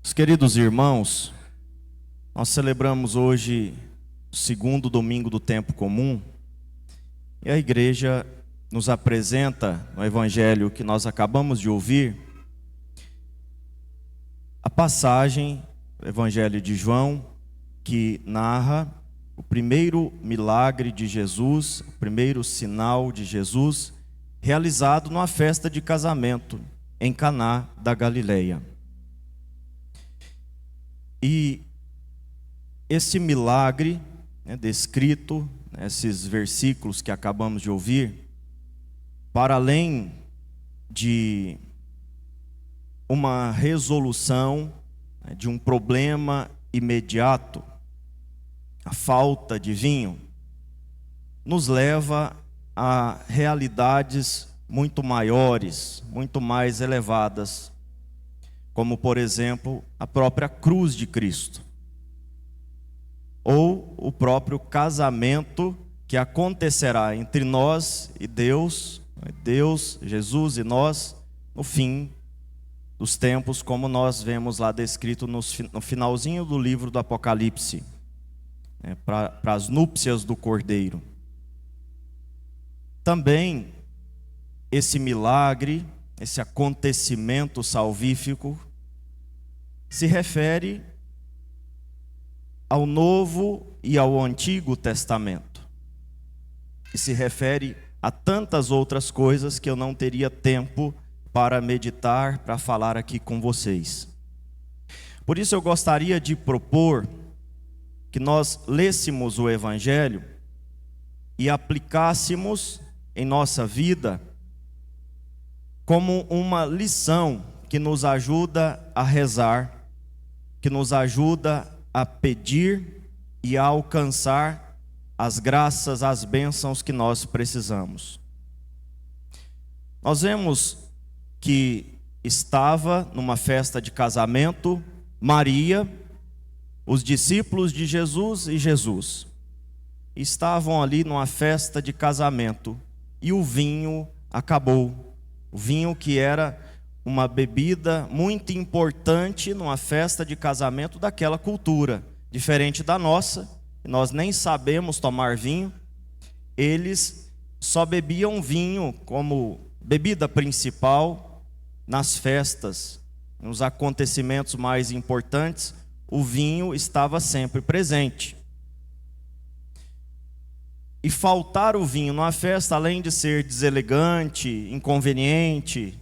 Os queridos irmãos, nós celebramos hoje o segundo domingo do tempo comum e a igreja nos apresenta no evangelho que nós acabamos de ouvir a passagem do evangelho de João que narra o primeiro milagre de Jesus, o primeiro sinal de Jesus realizado numa festa de casamento em Caná da Galileia. E esse milagre, descrito nesses versículos que acabamos de ouvir, para além de uma resolução de um problema imediato, a falta de vinho, nos leva a realidades muito maiores, muito mais elevadas, como por exemplo a própria cruz de Cristo, ou o próprio casamento que acontecerá entre nós e Deus, Jesus e nós, no fim dos tempos, como nós vemos lá descrito no finalzinho do livro do Apocalipse, para as núpcias do Cordeiro. Também esse milagre, esse acontecimento salvífico, se refere ao Novo e ao Antigo Testamento. E se refere a tantas outras coisas que eu não teria tempo para meditar, para falar aqui com vocês. Por isso eu gostaria de propor que nós lêssemos o Evangelho e aplicássemos em nossa vida como uma lição que nos ajuda a rezar, que nos ajuda a pedir e a alcançar as graças, as bênçãos que nós precisamos. Nós vemos que estava numa festa de casamento Maria, os discípulos de Jesus e Jesus. Estavam ali numa festa de casamento e o vinho acabou. O vinho que era uma bebida muito importante numa festa de casamento daquela cultura, diferente da nossa, nós nem sabemos tomar vinho. Eles só bebiam vinho como bebida principal nas festas, nos acontecimentos mais importantes, o vinho estava sempre presente. E faltar o vinho numa festa, além de ser deselegante, inconveniente,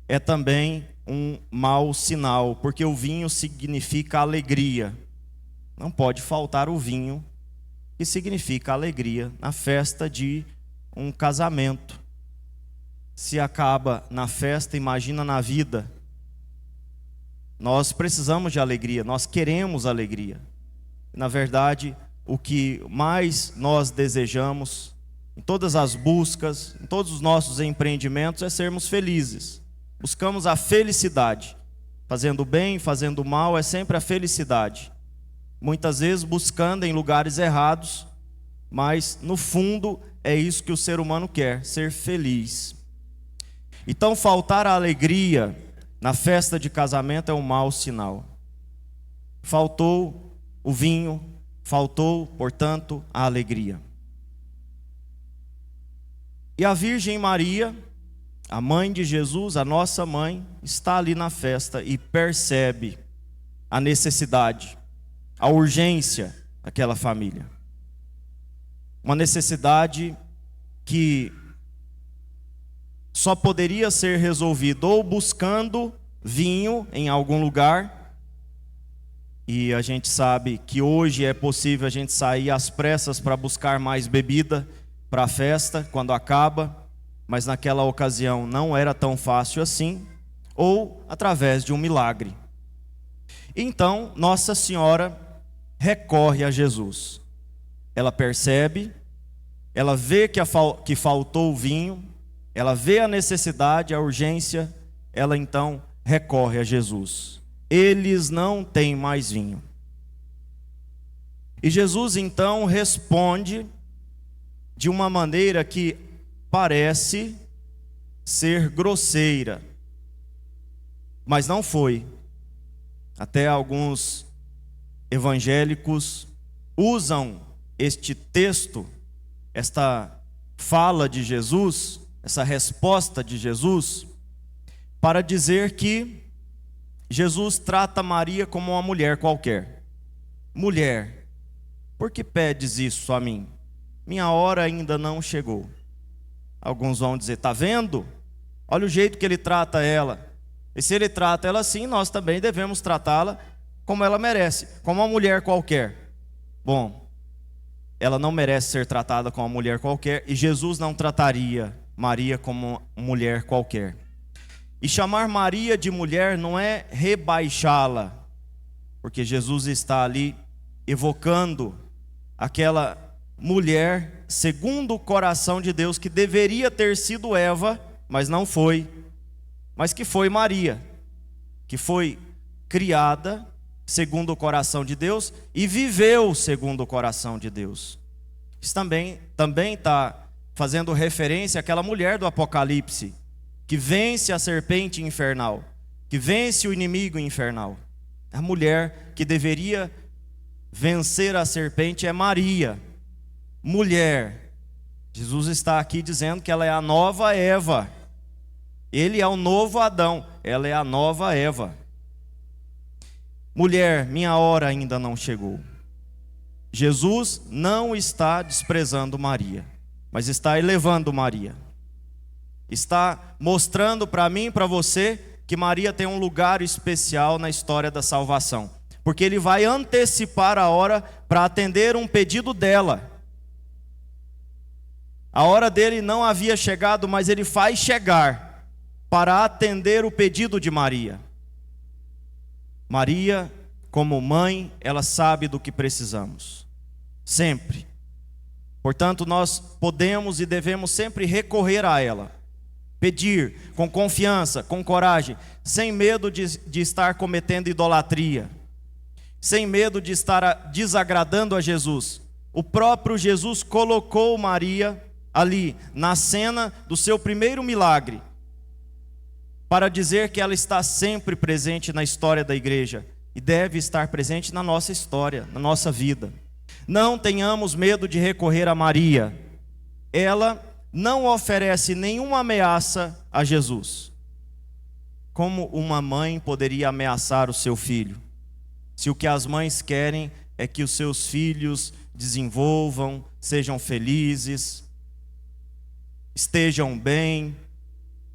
é também um mau sinal, porque o vinho significa alegria. Não pode faltar o vinho, que significa alegria, na festa de um casamento. Se acaba na festa, imagina na vida. Nós precisamos de alegria, nós queremos alegria. Na verdade, o que mais nós desejamos, em todas as buscas, em todos os nossos empreendimentos, é sermos felizes. Buscamos a felicidade. Fazendo bem, fazendo mal, é sempre a felicidade. Muitas vezes buscando em lugares errados, mas no fundo é isso que o ser humano quer, ser feliz. Então faltar a alegria na festa de casamento é um mau sinal. Faltou o vinho, faltou, portanto, a alegria. E a Virgem Maria, a mãe de Jesus, a nossa mãe, está ali na festa e percebe a necessidade, a urgência daquela família. Uma necessidade que só poderia ser resolvida ou buscando vinho em algum lugar. E a gente sabe que hoje é possível a gente sair às pressas para buscar mais bebida para a festa, quando acaba. Mas naquela ocasião não era tão fácil assim. Ou através de um milagre. Então Nossa Senhora recorre a Jesus. Ela percebe, ela vê que faltou o vinho, ela vê a necessidade, a urgência, ela então recorre a Jesus. Eles não têm mais vinho. E Jesus então responde de uma maneira que parece ser grosseira, mas não foi. Até alguns evangélicos usam este texto, esta fala de Jesus, essa resposta de Jesus, para dizer que Jesus trata Maria como uma mulher qualquer. Mulher, por que pedes isso a mim? Minha hora ainda não chegou. Alguns vão dizer, está vendo? Olha o jeito que ele trata ela. E se ele trata ela assim, nós também devemos tratá-la como ela merece, como uma mulher qualquer. Bom, ela não merece ser tratada como uma mulher qualquer, e Jesus não trataria Maria como uma mulher qualquer. E chamar Maria de mulher não é rebaixá-la, porque Jesus está ali evocando aquela mulher segundo o coração de Deus, que deveria ter sido Eva, mas não foi, mas que foi Maria, que foi criada segundo o coração de Deus e viveu segundo o coração de Deus. Isso também está fazendo referência àquela mulher do Apocalipse, que vence a serpente infernal, que vence o inimigo infernal. A mulher que deveria vencer a serpente é Maria, mulher. Jesus está aqui dizendo que ela é a nova Eva. Ele é o novo Adão, ela é a nova Eva. Mulher, minha hora ainda não chegou. Jesus não está desprezando Maria, mas está elevando Maria. Está mostrando para mim e para você que Maria tem um lugar especial na história da salvação, porque ele vai antecipar a hora para atender um pedido dela. A hora dele não havia chegado, mas ele faz chegar para atender o pedido de Maria. Maria, como mãe, ela sabe do que precisamos, sempre. Portanto, nós podemos e devemos sempre recorrer a ela, pedir com confiança, com coragem, sem medo de estar cometendo idolatria, sem medo de estar desagradando a Jesus. O próprio Jesus colocou Maria ali na cena do seu primeiro milagre, para dizer que ela está sempre presente na história da igreja e deve estar presente na nossa história, na nossa vida. Não tenhamos medo de recorrer a Maria. Ela não oferece nenhuma ameaça a Jesus. Como uma mãe poderia ameaçar o seu filho? Se o que as mães querem é que os seus filhos desenvolvam, sejam felizes, estejam bem.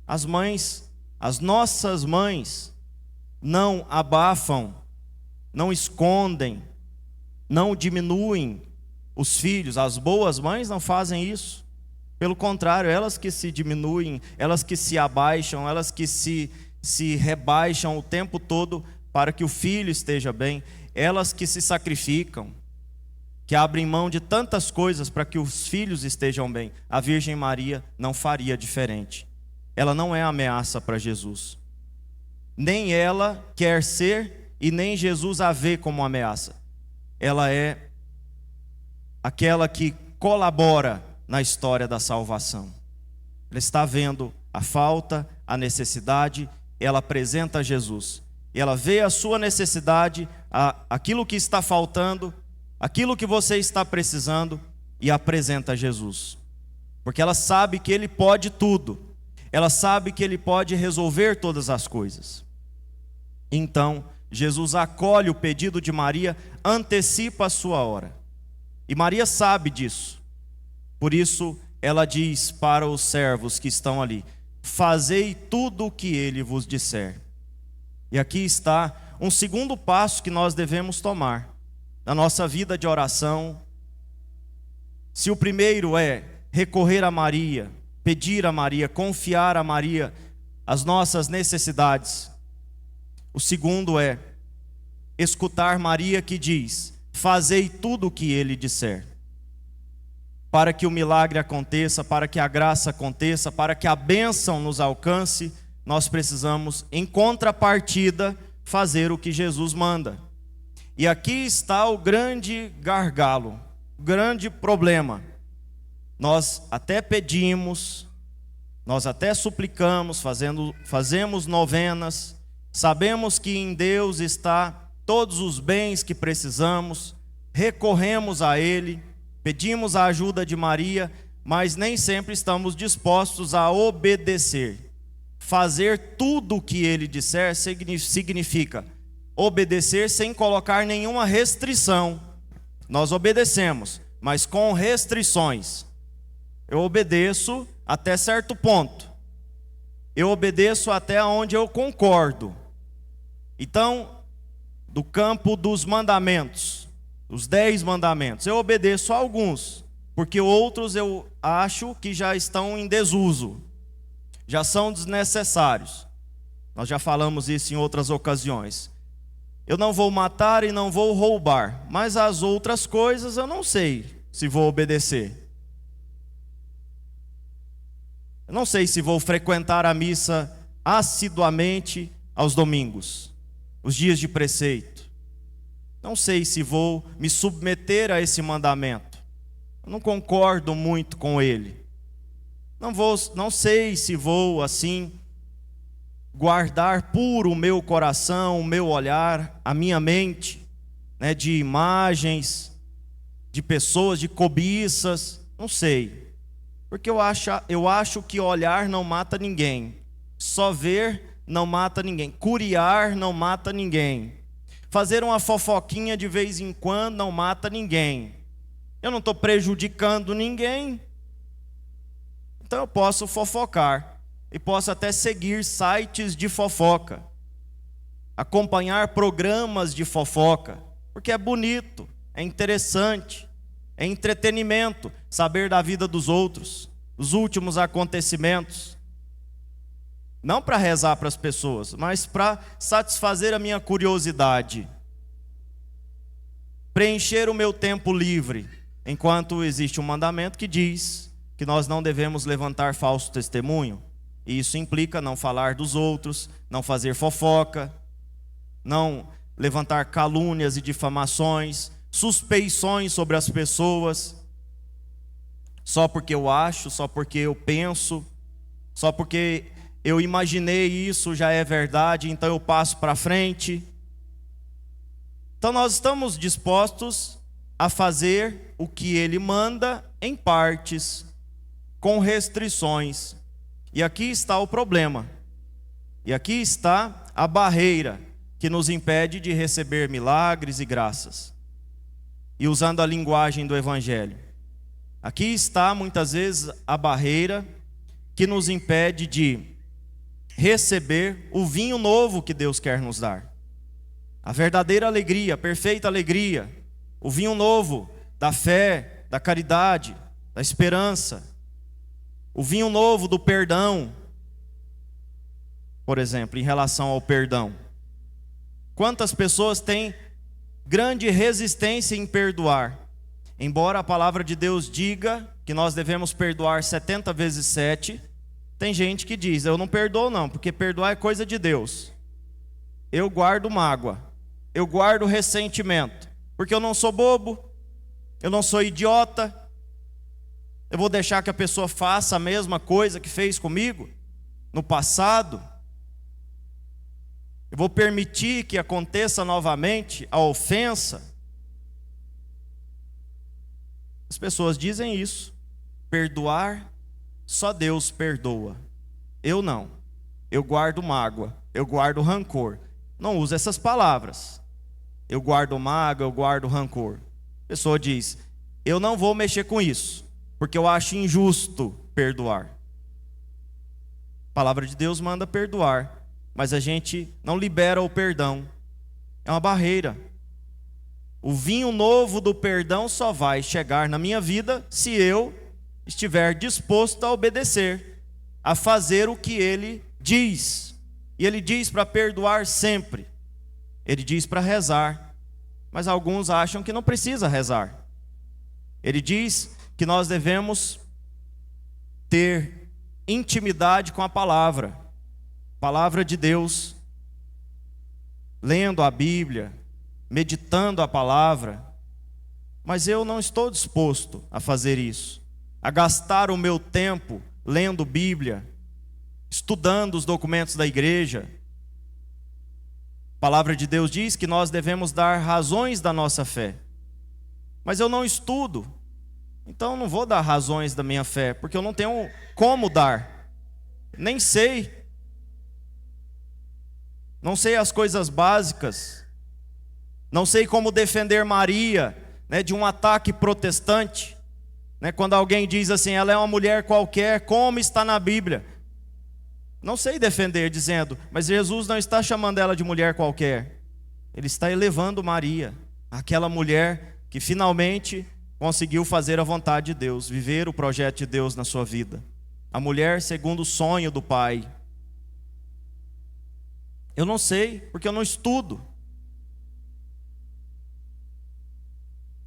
As nossas mães não abafam, não escondem, não diminuem os filhos. As boas mães não fazem isso. Pelo contrário, elas que se diminuem, elas que se abaixam, elas que se rebaixam o tempo todo para que o filho esteja bem, elas que se sacrificam, que abrem mão de tantas coisas para que os filhos estejam bem. A Virgem Maria não faria diferente. Ela não é ameaça para Jesus. Nem ela quer ser e nem Jesus a vê como ameaça. Ela é aquela que colabora na história da salvação. Ela está vendo a falta, a necessidade, ela apresenta a Jesus. Ela vê a sua necessidade, aquilo que está faltando, aquilo que você está precisando, e apresenta a Jesus. Porque ela sabe que Ele pode tudo. Ela sabe que Ele pode resolver todas as coisas. Então, Jesus acolhe o pedido de Maria, antecipa a sua hora. E Maria sabe disso. Por isso, ela diz para os servos que estão ali: fazei tudo o que Ele vos disser. E aqui está um segundo passo que nós devemos tomar na nossa vida de oração. Se o primeiro é recorrer a Maria, pedir a Maria, confiar a Maria as nossas necessidades, o segundo é escutar Maria que diz: fazei tudo o que Ele disser. Para que o milagre aconteça, para que a graça aconteça, para que a bênção nos alcance, nós precisamos, em contrapartida, fazer o que Jesus manda. E aqui está o grande gargalo, o grande problema. Nós até pedimos, nós até suplicamos, fazemos novenas, Sabemos que em Deus está todos os bens que precisamos, recorremos a Ele, pedimos a ajuda de Maria, mas nem sempre estamos dispostos a obedecer. Fazer tudo o que Ele disser significa obedecer sem colocar nenhuma restrição. Nós obedecemos, mas com restrições. Eu obedeço até certo ponto. Eu obedeço até onde eu concordo. Então, do campo dos mandamentos, os 10 mandamentos, eu obedeço a alguns, porque outros eu acho que já estão em desuso, já são desnecessários. Nós já falamos isso em outras ocasiões. Eu não vou matar e não vou roubar, mas as outras coisas eu não sei se vou obedecer. Eu não sei se vou frequentar a missa assiduamente aos domingos, os dias de preceito. Não sei se vou me submeter a esse mandamento. Eu não concordo muito com ele. Não sei se vou assim guardar puro o meu coração, o meu olhar, a minha mente, né, de imagens, de pessoas, de cobiças. Não sei. Porque eu acho que olhar não mata ninguém. Só ver não mata ninguém. Curiar não mata ninguém. Fazer uma fofoquinha de vez em quando não mata ninguém. Eu não estou prejudicando ninguém. Então eu posso fofocar. E posso até seguir sites de fofoca. Acompanhar programas de fofoca. Porque é bonito, é interessante, é entretenimento. Saber da vida dos outros, os últimos acontecimentos. Não para rezar para as pessoas, mas para satisfazer a minha curiosidade. Preencher o meu tempo livre, enquanto existe um mandamento que diz que nós não devemos levantar falso testemunho. E isso implica não falar dos outros, não fazer fofoca, não levantar calúnias e difamações, suspeições sobre as pessoas, só porque eu acho, só porque eu penso, só porque eu imaginei isso já é verdade, então eu passo para frente. Então nós estamos dispostos a fazer o que Ele manda em partes, com restrições. E aqui está o problema. E aqui está a barreira que nos impede de receber milagres e graças. E usando a linguagem do Evangelho. Aqui está muitas vezes a barreira que nos impede de receber o vinho novo que Deus quer nos dar. A verdadeira alegria, a perfeita alegria. O vinho novo da fé, da caridade, da esperança. O vinho novo do perdão. Por exemplo, em relação ao perdão. Quantas pessoas têm grande resistência em perdoar? Embora a palavra de Deus diga que nós devemos perdoar 70 vezes 7, tem gente que diz, eu não perdoo não, porque perdoar é coisa de Deus. Eu guardo mágoa, eu guardo ressentimento, porque eu não sou bobo, eu não sou idiota. Eu vou deixar que a pessoa faça a mesma coisa que fez comigo no passado? Eu vou permitir que aconteça novamente a ofensa? As pessoas dizem isso. Perdoar, só Deus perdoa. Eu não. Eu guardo mágoa, eu guardo rancor. Não uso essas palavras. Eu guardo mágoa, eu guardo rancor. A pessoa diz, eu não vou mexer com isso, porque eu acho injusto perdoar. A palavra de Deus manda perdoar, mas a gente não libera o perdão. É uma barreira. O vinho novo do perdão só vai chegar na minha vida se eu estiver disposto a obedecer, a fazer o que Ele diz. E Ele diz para perdoar sempre. Ele diz para rezar, mas alguns acham que não precisa rezar. Ele diz que nós devemos ter intimidade com a palavra de Deus, lendo a Bíblia, meditando a palavra. Mas eu não estou disposto a fazer isso, a gastar o meu tempo lendo Bíblia, estudando os documentos da igreja, A palavra de Deus diz que nós devemos dar razões da nossa fé. Mas eu não estudo, então eu não vou dar razões da minha fé, porque eu não tenho como dar. Nem sei. Não sei as coisas básicas. Não sei como defender Maria, né, de um ataque protestante. Né, quando alguém diz assim, ela é uma mulher qualquer, como está na Bíblia. Não sei defender dizendo, mas Jesus não está chamando ela de mulher qualquer. Ele está elevando Maria, aquela mulher que finalmente conseguiu fazer a vontade de Deus, viver o projeto de Deus na sua vida. A mulher segundo o sonho do Pai. Eu não sei, porque eu não estudo.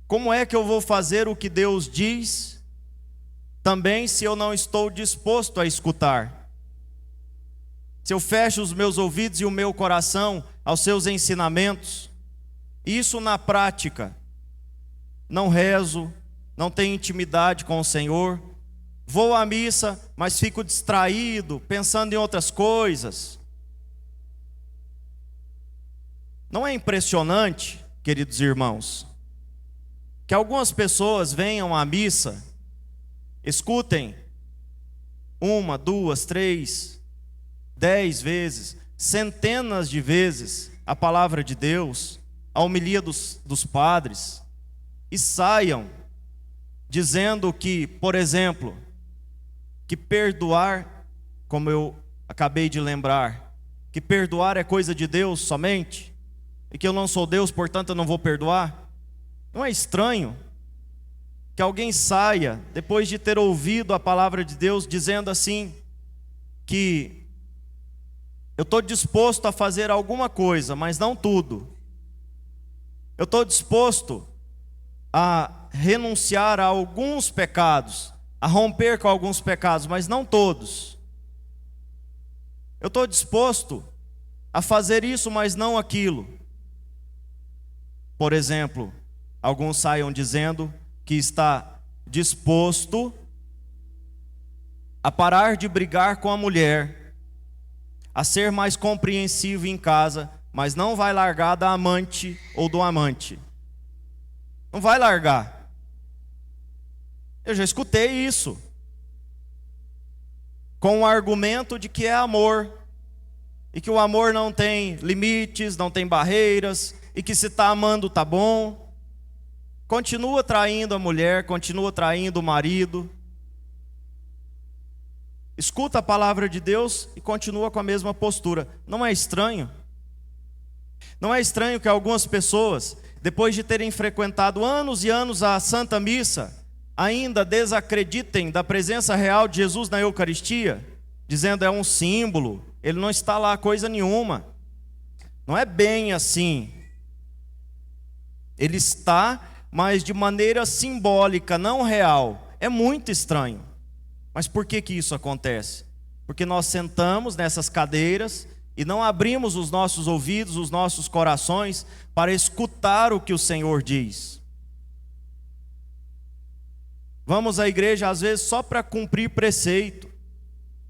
Como é que eu vou fazer o que Deus diz, também se eu não estou disposto a escutar? Se eu fecho os meus ouvidos e o meu coração aos seus ensinamentos, isso na prática, não rezo, não tenho intimidade com o Senhor, vou à missa, mas fico distraído, pensando em outras coisas. Não é impressionante, queridos irmãos, que algumas pessoas venham à missa, escutem 1, 2, 3, 10 vezes, centenas de vezes a palavra de Deus, a homilia dos padres, e saiam dizendo que, por exemplo, que perdoar, como eu acabei de lembrar, que perdoar é coisa de Deus somente, e que eu não sou Deus, portanto eu não vou perdoar. Não é estranho que alguém saia, depois de ter ouvido a palavra de Deus, dizendo assim, que eu estou disposto a fazer alguma coisa, mas não tudo. Eu estou disposto a renunciar a alguns pecados, a romper com alguns pecados, mas não todos. Eu estou disposto a fazer isso, mas não aquilo. Por exemplo, alguns saiam dizendo que está disposto a parar de brigar com a mulher, a ser mais compreensivo em casa, mas não vai largar da amante ou do amante. Não vai largar. Eu já escutei isso, com o argumento de que é amor, e que o amor não tem limites, não tem barreiras, e que se está amando está bom. Continua traindo a mulher, continua traindo o marido. Escuta a palavra de Deus e continua com a mesma postura. Não é estranho? Não é estranho que algumas pessoas, depois de terem frequentado anos e anos a Santa Missa, ainda desacreditem da presença real de Jesus na Eucaristia, dizendo é um símbolo, ele não está lá coisa nenhuma. Não é bem assim. Ele está, mas de maneira simbólica, não real. É muito estranho. Mas por que isso acontece? Porque nós sentamos nessas cadeiras e não abrimos os nossos ouvidos, os nossos corações para escutar o que o Senhor diz. Vamos à igreja às vezes só para cumprir preceito,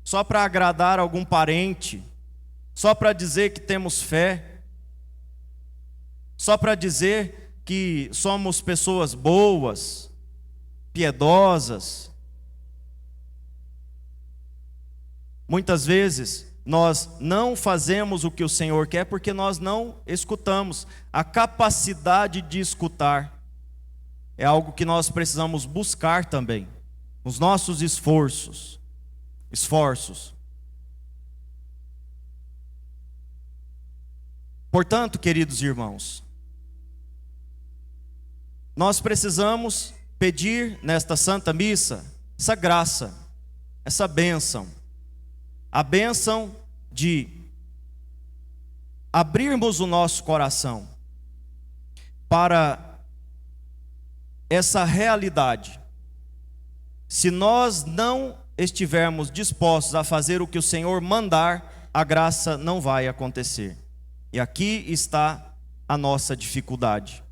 só para agradar algum parente, só para dizer que temos fé, só para dizer que somos pessoas boas, piedosas. Muitas vezes nós não fazemos o que o Senhor quer porque nós não escutamos. A capacidade de escutar é algo que nós precisamos buscar também, os nossos esforços. Portanto, queridos irmãos, nós precisamos pedir nesta Santa Missa essa graça, essa bênção. A bênção de abrirmos o nosso coração para essa realidade. Se nós não estivermos dispostos a fazer o que o Senhor mandar, a graça não vai acontecer. E aqui está a nossa dificuldade.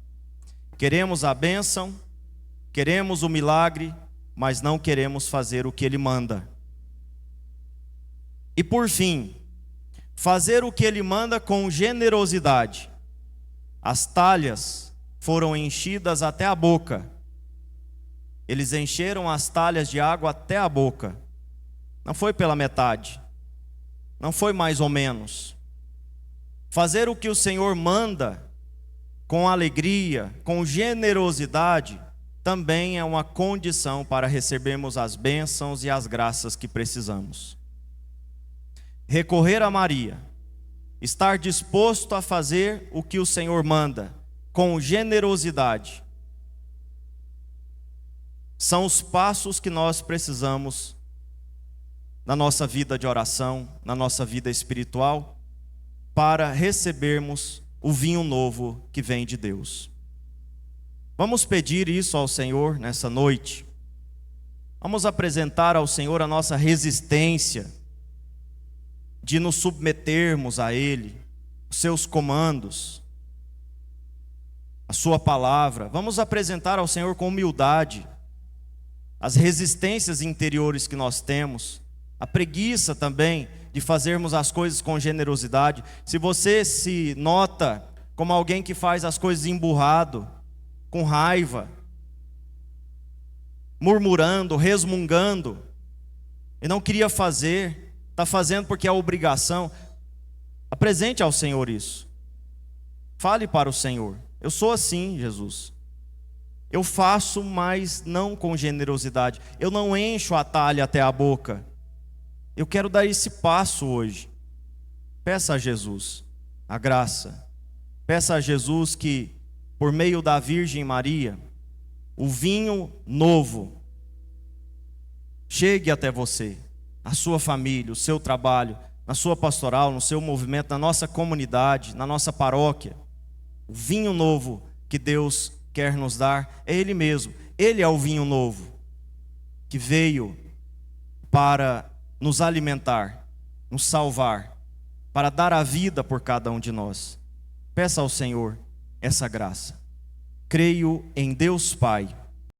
Queremos a bênção, queremos o milagre, mas não queremos fazer o que Ele manda. E por fim, fazer o que ele manda com generosidade. As talhas foram enchidas até a boca. Eles encheram as talhas de água até a boca. Não foi pela metade, não foi mais ou menos. Fazer o que o Senhor manda com alegria, com generosidade, também é uma condição para recebermos as bênçãos e as graças que precisamos. Recorrer a Maria, estar disposto a fazer o que o Senhor manda, com generosidade, são os passos que nós precisamos na nossa vida de oração, na nossa vida espiritual, para recebermos o vinho novo que vem de Deus. Vamos pedir isso ao Senhor nessa noite. Vamos apresentar ao Senhor a nossa resistência de nos submetermos a Ele, os seus comandos, a sua palavra. Vamos apresentar ao Senhor com humildade as resistências interiores que nós temos, a preguiça também de fazermos as coisas com generosidade. Se você se nota como alguém que faz as coisas emburrado, com raiva, murmurando, resmungando, e não queria fazer, está fazendo porque é obrigação, apresente ao Senhor isso. Fale para o Senhor: eu sou assim, Jesus. Eu faço, mas não com generosidade. Eu não encho a talha até a boca. Eu quero dar esse passo hoje. Peça a Jesus a graça. Peça a Jesus que, por meio da Virgem Maria, o vinho novo chegue até você, a sua família, o seu trabalho, na sua pastoral, no seu movimento, na nossa comunidade, na nossa paróquia. O vinho novo que Deus quer nos dar é Ele mesmo. Ele é o vinho novo que veio para nos alimentar, nos salvar, para dar a vida por cada um de nós. Peça ao Senhor essa graça. Creio em Deus Pai,